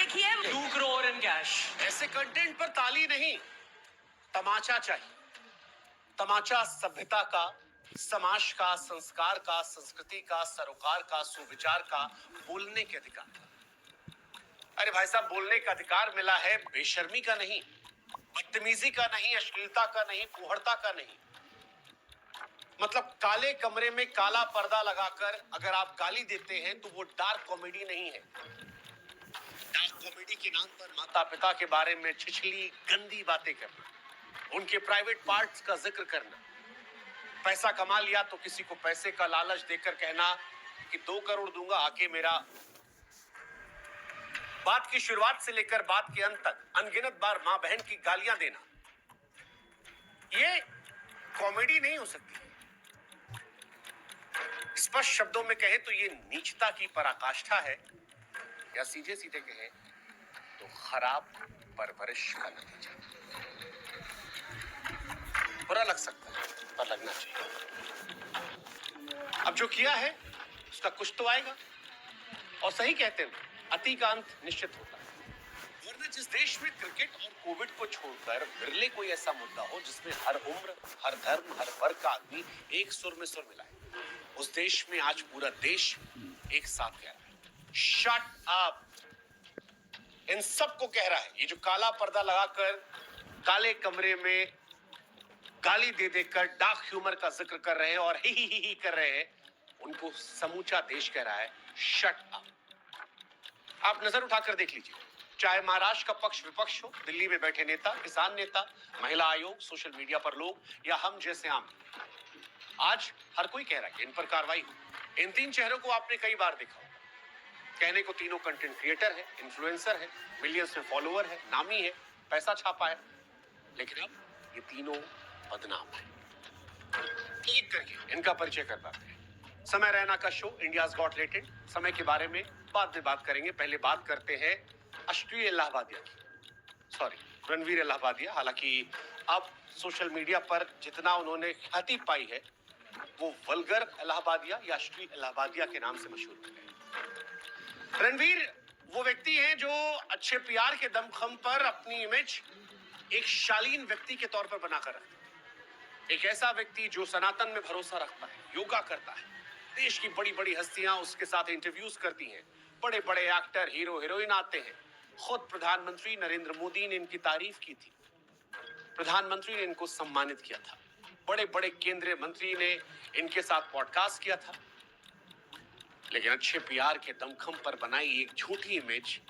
देखिए 2 crore in cash. ऐसे content पर ताली नहीं, तमाचा चाहिए। तमाचा सभ्यता का, समाज का, संस्कार का, संस्कृति का, सरोकार का, सुविचार का, बोलने के अधिकार का। अरे भाई साहब, बोलने का अधिकार मिला है, बेशर्मी का नहीं, बदतमीजी का नहीं, अश्लीलता का नहीं, फूहड़ता का नहीं। मतलब काले कमरे में काला पर्दा लगाकर अगर आप गाली देते हैं तो वो डार्क कॉमेडी नहीं है। डार्क कॉमेडी के नाम पर माता पिता के बारे में छिछली गंदी बातें करना, उनके प्राइवेट पार्ट्स का जिक्र करना, पैसा कमा लिया तो किसी को पैसे का लालच देकर कहना कि 2 करोड़ दूंगा आके मेरा। बात की शुरुआत से लेकर बात के अंत तक अनगिनत बार मां बहन की गालियां देना, ये कॉमेडी नहीं हो सकती। स्पष्ट शब्दों में कहे तो ये नीचता की पराकाष्ठा है, या सीधे सीधे कहे तो खराब परवरिश का नतीजा। बुरा लग सकता है पर लगना चाहिए। अब जो किया है उसका कुछ तो आएगा, और सही कहते हैं अति का अंत निश्चित होता है। वरना जिस देश में क्रिकेट और कोविड को छोड़कर विरले कोई ऐसा मुद्दा हो जिसमें हर उम्र, हर धर्म, हर वर्ग का आदमी एक सुर में सुर मिलाए, उस देश में आज पूरा देश एक साथ कह रहा है शट अप। इन सबको कह रहा है, ये जो काला पर्दा लगाकर काले कमरे में गाली दे देकर डार्क ह्यूमर का जिक्र कर रहे हैं और ही कर रहे हैं, उनको समूचा देश कह रहा है शट अप। आप नजर उठाकर देख लीजिए, चाहे महाराष्ट्र का पक्ष विपक्ष हो, दिल्ली में बैठे नेता, किसान नेता, महिला आयोग, सोशल मीडिया पर लोग, या हम जैसे आम, आज हर कोई कह रहा है कि इन पर कार्रवाई हो। इन 3 चेहरों को आपने कई बार देखा होगा। कहने को तीनों कंटेंट क्रिएटर है, इन्फ्लुएंसर है, मिलियंस में फॉलोअर है, नामी है, पैसा छापा है, लेकिन अब ये तीनों बदनाम है। एक करके इनका परिचय कर पाते हैं। समय रैना का शो इंडियाज गॉट टैलेंट, समय के बारे में बाद में बात करेंगे। पहले बात करते हैं अश्लील इलाहाबादिया की, सॉरी रणवीर इलाहाबादिया। हालांकि अब सोशल मीडिया पर जितना उन्होंने ख्याति पाई है वो वल्गर इलाहाबादिया या अश्लील इलाहाबादिया के नाम से मशहूर हो गए। रणवीर वो व्यक्ति हैं जो अच्छे पीआर के दमखम पर अपनी इमेज एक शालीन व्यक्ति के तौर पर बनाकर रखते हैं। एक ऐसा व्यक्ति जो सनातन में भरोसा रखता है, योगा करता है, देश की बड़ी बड़ी हस्तियां उसके साथ इंटरव्यूज करती हैं, बड़े बड़े एक्टर, हीरो, हीरोइन आते हैं। खुद प्रधानमंत्री नरेंद्र मोदी ने इनकी तारीफ की थी, प्रधानमंत्री ने इनको सम्मानित किया था, बड़े बड़े केंद्रीय मंत्री ने इनके साथ पॉडकास्ट किया था। लेकिन अच्छे पीआर के दमखम पर बनाई एक झूठी इमेज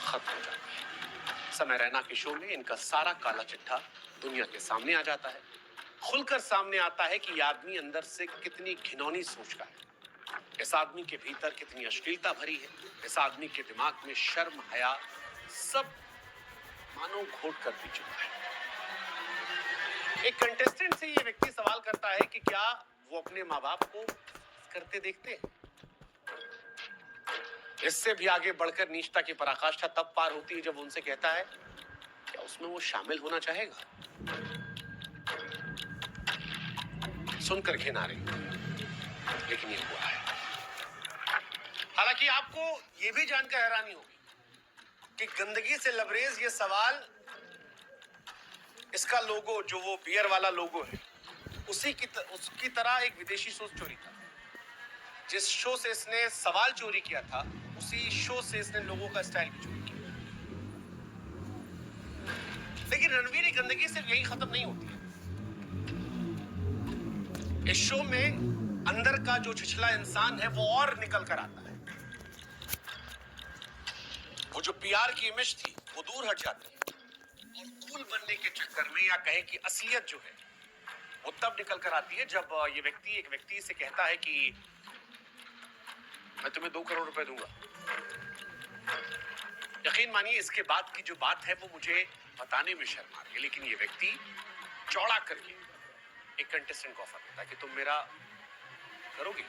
खत्म हो जाती है। समय रैना के शो में इनका सारा काला चिट्ठा दुनिया के सामने आ जाता है। खुलकर सामने आता है कि यह आदमी अंदर से कितनी घिनौनी सोच का है, इस आदमी के भीतर कितनी अश्लीलता भरी है, इस आदमी के दिमाग में शर्म, हया सब मानो घोट कर पी चुका है। एक कंटेस्टेंट से ये व्यक्ति सवाल करता है कि क्या वो अपने माँ बाप को करते देखते हैं। इससे भी आगे बढ़कर नीचता की पराकाष्ठा तब पार होती है जब उनसे कहता है क्या उसमें वो शामिल होना चाहेगा। सुनकर घिन आ रही, लेकिन ये हुआ है। हालांकि आपको ये भी जानकर हैरानी होगी कि गंदगी से लबरेज ये सवाल, इसका लोगो जो वो बियर वाला लोगो है, उसकी तरह एक विदेशी शो चोरी था। जिस शो से इसने सवाल चोरी किया था, उसी शो से इसने लोगों का स्टाइल भी चोरी किया। लेकिन रणवीर की गंदगी सिर्फ यही खत्म नहीं होती है। इस शो में अंदर का जो छिछला इंसान है वो और निकल कर आता है। वो जो पीआर की इमेज थी वो दूर हट जाती है, और कूल बनने के चक्कर में, या कहे कि असलियत जो है वो तब निकल कर आती है जब ये व्यक्ति एक व्यक्ति से कहता है कि मैं तुम्हें 2 करोड़ रुपए दूंगा। यकीन मानिए इसके बाद की जो बात है वो मुझे बताने में शर्म आ रही है, लेकिन ये व्यक्ति चौड़ा करके एक कंटेस्टेंट को ऑफर देता है कि तुम मेरा करोगे,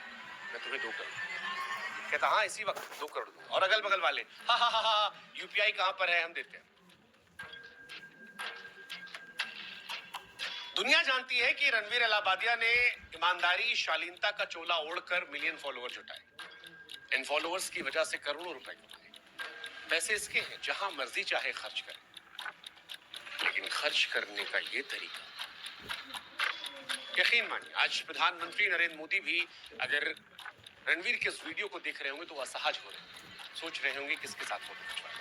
मैं तुम्हें 2 करोड़। कहता हाँ इसी वक्त 2 करोड़ दूंगा। और अगल बगल वाले हा यूपीआई कहां पर है, हम देते हैं। दुनिया जानती है कि रणवीर इलाहाबादिया ने ईमानदारी, शालीनता का चोला ओढ़कर मिलियन फॉलोअर जुटाए। इन फॉलोअर्स की वजह से करोड़ों रुपए कमाए। पैसे इसके हैं, जहां मर्जी चाहे खर्च करें, लेकिन खर्च करने का ये तरीका, यकीन मानिए आज प्रधानमंत्री नरेंद्र मोदी भी अगर रणवीर के इस वीडियो को देख रहे होंगे तो वो असहज हो रहे होंगे, सोच रहे होंगे किसके साथ फोटो खिंचवाएं।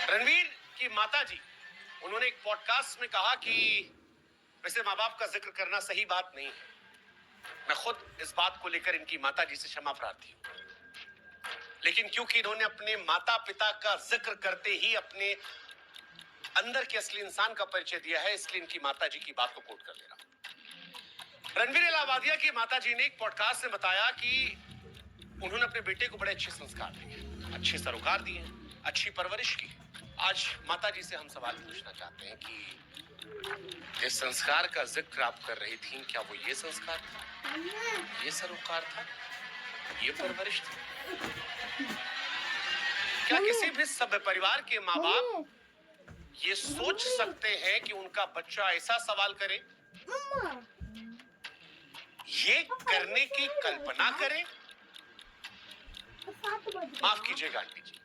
रणवीर की माता जी, उन्होंने एक पॉडकास्ट में कहा कि वैसे माँ बाप का जिक्र करना सही बात नहीं है। मैं खुद इस बात को लेकर इनकी माता जी से क्षमा प्रार्थी हूं, लेकिन क्योंकि इन्होंने अपने माता पिता का जिक्र करते ही अपने अंदर के असली इंसान का परिचय दिया है, इसलिए इनकी माता जी की बात को कोट कर ले रहा हूं। रणवीर इलाहाबादिया की माता जी ने एक पॉडकास्ट में बताया कि उन्होंने अपने बेटे को बड़े अच्छे संस्कार दिए, अच्छे सरोकार दिए, अच्छी परवरिश की। आज माता जी से हम सवाल पूछना चाहते हैं कि जिस संस्कार का जिक्र आप कर रही थी, क्या वो ये संस्कार था, ये सरोकार था, ये परवरिश थी? क्या किसी भी सभ्य परिवार के माँ बाप ये सोच सकते हैं कि उनका बच्चा ऐसा सवाल करे, ये करने की कल्पना करे? माफ कीजिएगा आंटी जी,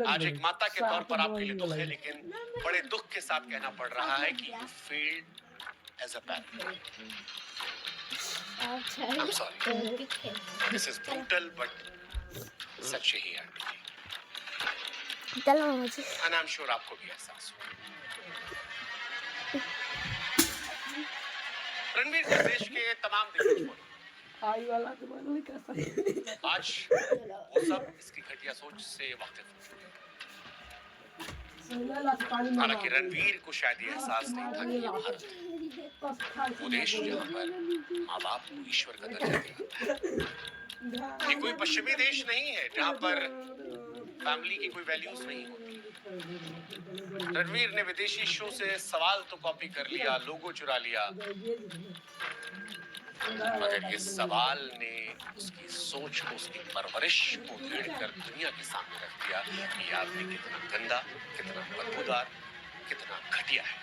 आज एक माता के तौर पर आपके लिए दुख है, लेकिन बड़े दुख के साथ कहना पड़ रहा है कि you failed as a parent. I'm sorry. This is brutal, but सच ही है aunty ji. And I'm sure आपको भी एहसास हो। रणवीर के देश के तमाम दिग्गज आई वाला तो नहीं कर सकते। आज वो सब इसकी घटिया सोच से वाकिफ हैं। हालांकि रणवीर को शायद ये एहसास नहीं था कि ये भारत है, वो देश जहाँ पर माँ बाप को ईश्वर का दर्जा दिया है। ये कोई पश्चिमी देश नहीं है जहाँ पर फैमिली की कोई वैल्यूज नहीं होती। रणवीर ने विदेशी शो से सवाल तो कॉपी कर लिया, लोगो चुरा लिया, मगर ये सवाल ने उसकी सोच को, उसकी परवरिश को उधेड़ कर दुनिया के सामने रख दिया कि ये आदमी कितना गंदा, कितना बदबूदार, कितना घटिया है।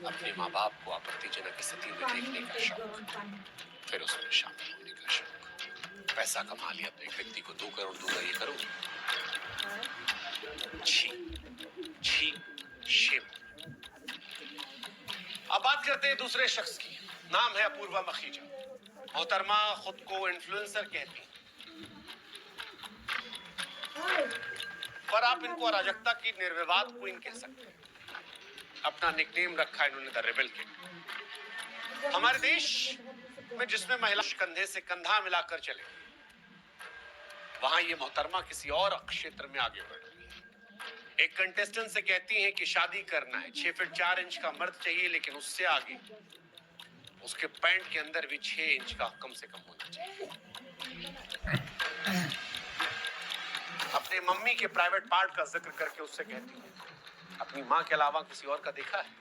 अपने माँ बाप को आपत्तिजनक स्थिति में देखने का शौक, फिर उसमें शामिल होने का शौक, पैसा कमा लिया तो एक व्यक्ति को 2 करोड़ दूंगा, ये करो, छी छी शेम। अब बात करते हैं दूसरे शख्स की, नाम है अपूर्वा मखीजा। मोहतरमा खुद को इन्फ्लुएंसर कहती हैं, पर आप इनको अराजकता की निर्विवाद क्वीन कह सकते हैं। अपना निकनेम रखा इन्होंने द रेबल किंग। हमारे देश में जिसमें महिला कंधे से कंधा मिलाकर चले, वहां ये मोहतरमा किसी और क्षेत्र में आगे बढ़ रही है। एक कंटेस्टेंट से कहती हैं कि शादी करना है, 6 फीट 4 इंच का मर्द चाहिए, लेकिन उससे आगे उसके पैंट के अंदर भी 6 इंच का कम से कम होना चाहिए। अपने मम्मी के प्राइवेट पार्ट का जिक्र करके उससे कहती है, अपनी माँ के अलावा किसी और का देखा है?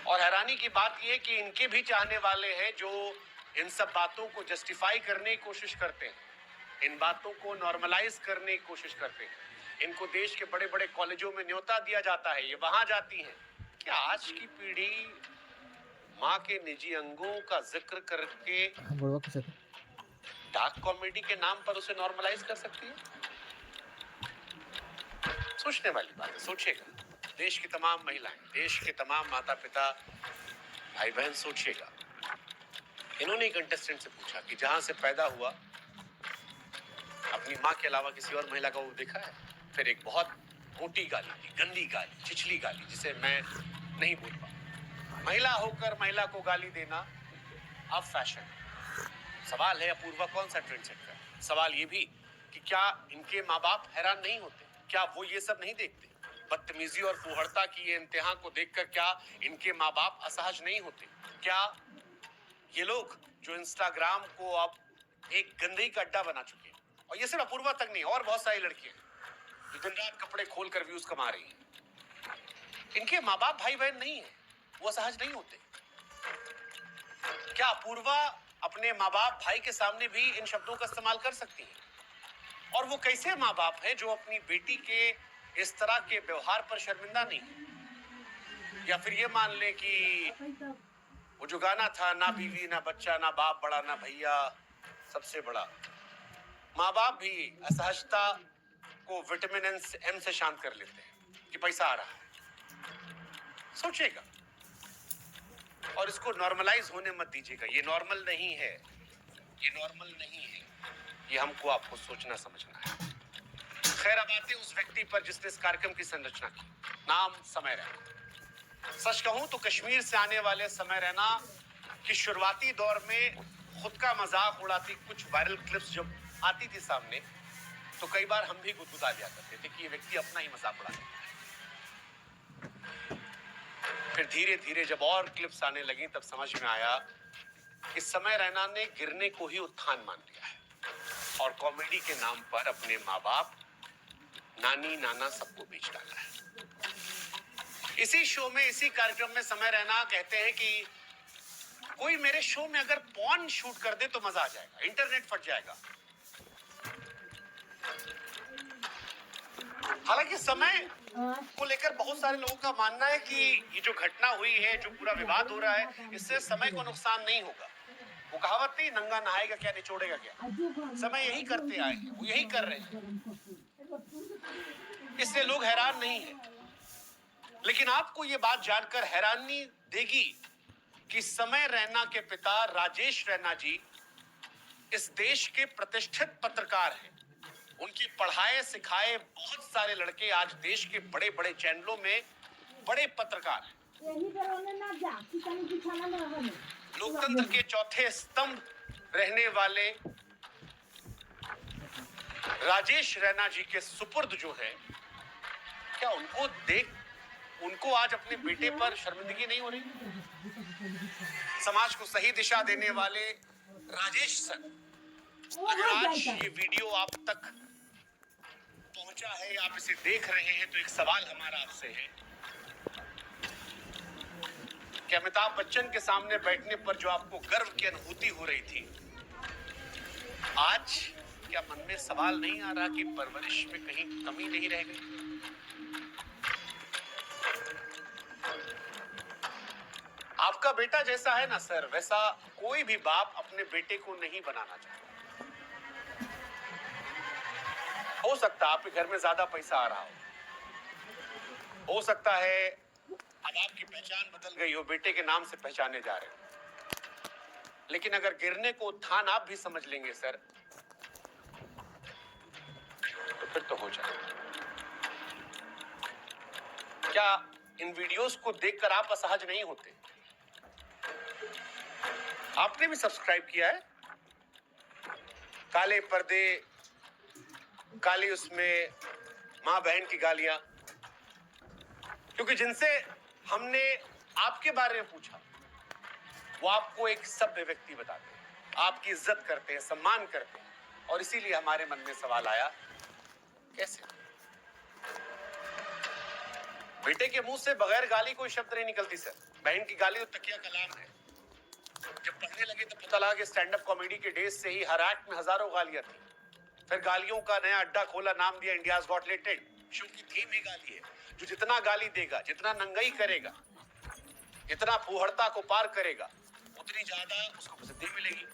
और हैरानी की बात यह है कि इनके भी चाहने वाले हैं जो इन सब बातों को जस्टिफाई करने की कोशिश करते हैं, इन बातों को नॉर्मलाइज करने की कोशिश करते हैं। इनको देश के बड़े बड़े कॉलेजों में न्योता दिया जाता है, ये वहां जाती हैं। क्या आज की पीढ़ी माँ के निजी अंगों का जिक्र करके डार्क कॉमेडी के नाम पर उसे नॉर्मलाइज कर सकती है? सोचने वाली बात है, सोचिएगा। देश की तमाम महिलाएं, देश के तमाम माता पिता, भाई बहन, सोचिएगा। इन्होंने कंटेस्टेंट से पूछा कि जहां से पैदा हुआ अपनी माँ के अलावा किसी और महिला का वो देखा है? फिर एक बहुत मोटी गाली थी, गंदी गाली, छिछली गाली, जिसे मैं नहीं बोल पाऊं। महिला होकर महिला को गाली देना अब फैशन है। सवाल है अपूर्वा कौन सा ट्रेंड सेट कर? सवाल ये भी कि क्या इनके माँ बाप हैरान नहीं होते? क्या वो ये सब नहीं देखते? बदतमीजी और फुहड़ता की ये इंतहा को देखकर क्या इनके माँ बाप असहज नहीं होते? क्या ये लोग जो इंस्टाग्राम को अब एक गंदगी का अड्डा बना चुके हैं, और ये सिर्फ अपूर्वा तक नहीं, और बहुत सारी लड़कियां जो दिन रात कपड़े खोलकर व्यूज कमा रही हैं, इनके माँ बाप भाई बहन नहीं है, वो असहज नहीं होते? क्या अपूर्वा अपने माँ बाप भाई के सामने भी इन शब्दों का इस्तेमाल कर सकती है? और वो कैसे माँ बाप हैं जो अपनी बेटी के इस तरह के व्यवहार पर शर्मिंदा नहीं? या फिर ये मान ले कि वो जो गाना था, ना बीवी ना बच्चा ना बाप बड़ा ना भैया सबसे बड़ा। माँ बाप भी असहजता को विटामिन एम से शांत कर लेते हैं कि पैसा आ रहा है। सोचिएगा और इसको नॉर्मलाइज होने मत दीजिएगा। ये नॉर्मल नहीं है, ये नॉर्मल नहीं है, ये हमको आपको सोचना समझना है। खैर, अब आते उस व्यक्ति पर जिसने इस कार्यक्रम की संरचना की। नाम समय रैना। सच कहूं तो कश्मीर से आने वाले समय रैना की शुरुआती दौर में खुद का मजाक उड़ाती कुछ वायरल क्लिप्स जब आती थी सामने, तो कई बार हम भी गुदगुदा लिया करते थे कि ये व्यक्ति अपना ही मजाक उड़ा रहा है। फिर धीरे धीरे जब और क्लिप्स आने लगी तब समझ में आया कि समय रैना ने गिरने को ही उत्थान मान लिया है और कॉमेडी के नाम पर अपने माँ बाप, नानी नाना सबको बेच डाला है। इसी शो में, इसी कार्यक्रम में समय रैना कहते हैं कि कोई मेरे शो में अगर पॉर्न शूट कर दे तो मजा आ जाएगा, इंटरनेट फट जाएगा। हालांकि समय को लेकर बहुत सारे लोगों का मानना है कि ये जो घटना हुई है, जो पूरा विवाद हो रहा है, इससे समय को नुकसान नहीं होगा। वो कहावत नहीं, नंगा नहाएगा क्या निचोड़ेगा क्या। समय यही करते आए हैं, वो यही कर रहे हैं, इसलिए लोग हैरान नहीं है। लेकिन आपको ये बात जानकर हैरानी देगी कि समय रैना के पिता राजेश रैना जी इस देश के प्रतिष्ठित पत्रकार हैं। उनकी पढ़ाए सिखाए बहुत सारे लड़के आज देश के बड़े बड़े चैनलों में बड़े पत्रकार हैं। लोकतंत्र के चौथे स्तंभ रहने वाले राजेश रैना जी के सुपुर्द जो है, क्या उनको आज अपने बेटे पर शर्मिंदगी नहीं हो रही? समाज को सही दिशा देने वाले राजेश सर, अगर आज ये वीडियो आप तक पहुंचा है, आप इसे देख रहे हैं, तो एक सवाल हमारा आपसे है कि अमिताभ बच्चन के सामने बैठने पर जो आपको गर्व की अनुभूति हो रही थी, आज क्या मन में सवाल नहीं आ रहा कि परवरिश में कहीं कमी नहीं रह गई? आपका बेटा जैसा है ना सर, वैसा कोई भी बाप अपने बेटे को नहीं बनाना चाहता। हो सकता है आपके घर में ज्यादा पैसा आ रहा हो सकता है अब आपकी पहचान बदल गई हो, बेटे के नाम से पहचाने जा रहे हो, लेकिन अगर गिरने को उत्थान आप भी समझ लेंगे सर, तो फिर तो हो जाएगा। क्या इन वीडियोस को देखकर आप असहज नहीं होते? आपने भी सब्सक्राइब किया है? काले पर्दे, काली उसमें मां बहन की गालियां, क्योंकि जिनसे हमने आपके बारे में पूछा वो आपको एक सभ्य व्यक्ति बताते हैं, आपकी इज्जत करते हैं, सम्मान करते हैं, और इसीलिए हमारे मन में सवाल आया, कैसे बेटे के मुंह से बगैर गाली कोई शब्द नहीं निकलती सर। बहन की गाली तो तकिया कलाम है। जब पढ़ने लगे तो पता लगा कि स्टैंड अप कॉमेडी के डेज से ही हर एक्ट में हजारों गालियां थी। फिर गालियों का नया अड्डा खोला, नाम दिया इंडियाज गॉट लेटेड। शो की थीम ही गाली है। जो जितना गाली देगा, जितना नंगाई करेगा, जितना फूहड़ता को पार करेगा, उतनी ज्यादा उसको प्रसिद्धि मिलेगी।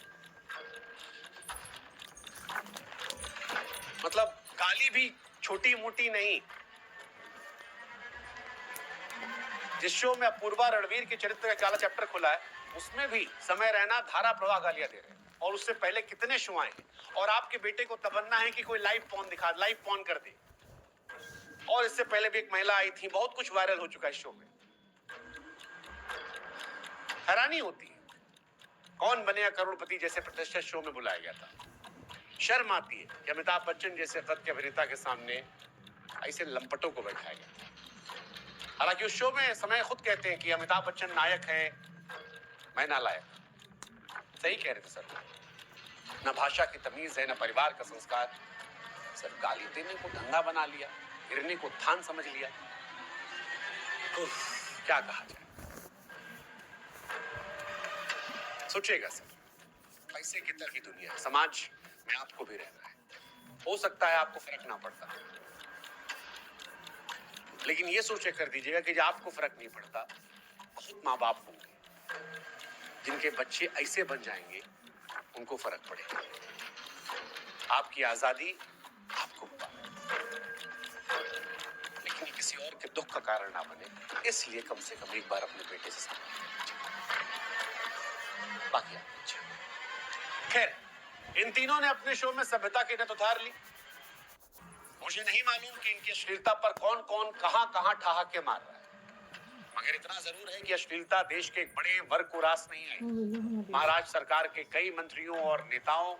मतलब गाली भी छोटी मोटी नहीं। जिस शो में अपूर्वा रणवीर के चरित्र का काला चैप्टर खुला है, उसमें भी समय रैना धारा प्रवाह गालियां दे रहे हैं। और उससे पहले कितने शो आए हैं, और आपके बेटे को तमन्ना है कि कोई लाइव पॉर्न कर दे। और इससे पहले भी एक महिला आई थी, बहुत कुछ वायरल हो चुका है इस शो में। हैरानी होती है, कौन बनेगा करोड़पति जैसे प्रतिष्ठित शो में बुलाया गया था। शर्म आती है कि अमिताभ बच्चन जैसे कद के अभिनेता के सामने ऐसे लंपटों को बैठाया गया था। हालांकि उस शो में समय खुद कहते हैं कि अमिताभ बच्चन नायक है, मैं नालायक। सही कह रहे थे सर। न भाषा की तमीज है, न परिवार का संस्कार। सर गाली देने को धंधा बना लिया, गिरने को थान समझ लिया। क्या कहा जाए। सोचिएगा सर, पैसे की तरह की दुनिया है, समाज में आपको भी रहना है। हो सकता है आपको फर्क ना पड़ता, लेकिन ये सोचे कर दीजिएगा कि जब आपको फर्क नहीं पड़ता, बहुत माँ बाप होंगे जिनके बच्चे ऐसे बन जाएंगे उनको फर्क पड़ेगा। आपकी आजादी आपको लेकिन किसी और के दुख का कारण ना बने, इसलिए कम से कम एक बार अपने बेटे से बाकी खैर, इन तीनों ने अपने शो में सभ्यता की नत उतार ली। मुझे नहीं मालूम कि इनकी अश्लीलता पर कौन कौन कहां ठहाके मार रहा है, मगर इतना जरूर है कि अश्लीलता देश के एक बड़े वर्ग को रास नहीं आई। महाराष्ट्र सरकार के कई मंत्रियों और नेताओं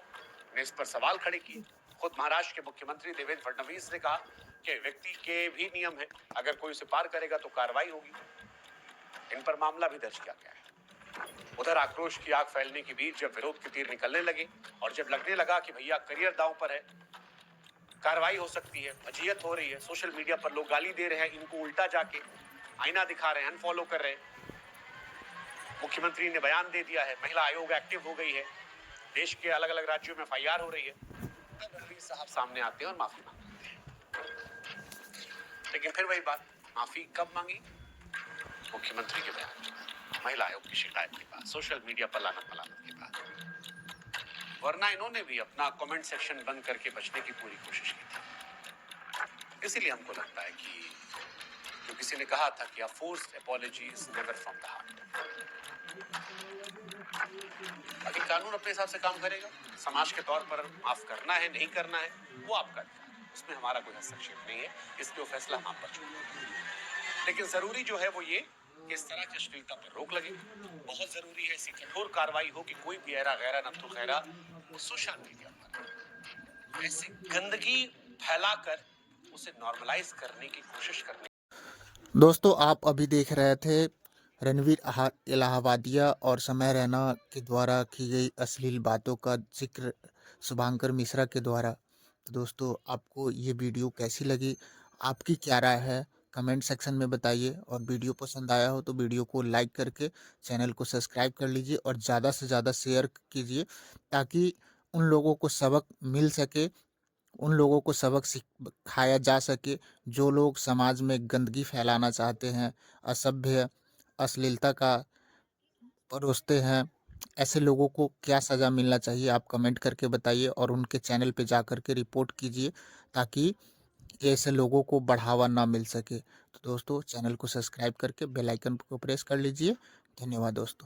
ने इस पर सवाल खड़े किए। खुद महाराष्ट्र के मुख्यमंत्री देवेंद्र फडणवीस ने कहा कि व्यक्ति के भी नियम है, अगर कोई उसे पार करेगा तो कार्रवाई होगी। इन पर मामला भी दर्ज किया गया है। उधर आक्रोश की आग फैलने के बीच जब विरोध के तीर निकलने लगे और जब लगने लगा कि भैया करियर दांव पर है, कार्रवाई हो सकती है, अजियत हो रही है, सोशल मीडिया पर लोग गाली दे रहे हैं, इनको उल्टा जाके आईना दिखा रहे हैं, अनफॉलो कर रहे हैं, मुख्यमंत्री ने बयान दे दिया है, महिला आयोग एक्टिव हो गई है, देश के अलग अलग राज्यों में एफआईआर हो रही है, तब रणवीर साहब सामने आते हैं और माफी मांगते हैं। लेकिन फिर वही बात, माफी कब मांगी? मुख्यमंत्री के बयान के बाद, महिला आयोग की शिकायत के बाद, सोशल मीडिया पर लानत मलानत के बाद, वरना इन्होंने भी अपना कमेंट सेक्शन बंद करके बचने की पूरी कोशिश की थी। इसीलिए हमको लगता है कि जो किसी ने कहा था कि forced apology is never from the heart. अभी कानून अपने हिसाब से काम करेगा, समाज के तौर पर माफ करना है नहीं करना है वो आपका अधिकार है, उसमें हमारा कोई हस्तक्षेप नहीं है, इसलिए वो फैसला हम आप पर छोड़ देंगे। लेकिन जरूरी जो है वो ये कि इस तरह की अश्लीलता पर रोक लगे। बहुत जरूरी है ऐसी कठोर कार्रवाई हो कि कोई भी ऐरा गैरा नत्थु खैरा सोशल मीडिया पर ऐसी गंदगी फैलाकर उसे नॉर्मलाइज करने की कोशिश करने। दोस्तों, आप अभी देख रहे थे रणवीर इलाहाबादिया और समय रैना के द्वारा की गई अश्लील बातों का जिक्र शुभांकर मिश्रा के द्वारा। तो दोस्तों, आपको ये वीडियो कैसी लगी, आपकी क्या राय है, कमेंट सेक्शन में बताइए। और वीडियो पसंद आया हो तो वीडियो को लाइक करके चैनल को सब्सक्राइब कर लीजिए और ज़्यादा से ज़्यादा शेयर कीजिए, ताकि उन लोगों को सबक मिल सके, उन लोगों को सबक सिखाया जा सके जो लोग समाज में गंदगी फैलाना चाहते हैं, असभ्य अश्लीलता का परोसते हैं। ऐसे लोगों को क्या सज़ा मिलना चाहिए, आप कमेंट करके बताइए और उनके चैनल पे जा कर के रिपोर्ट कीजिए, ताकि ऐसे लोगों को बढ़ावा ना मिल सके। तो दोस्तों, चैनल को सब्सक्राइब करके बेल आइकन को प्रेस कर लीजिए। धन्यवाद दोस्तों।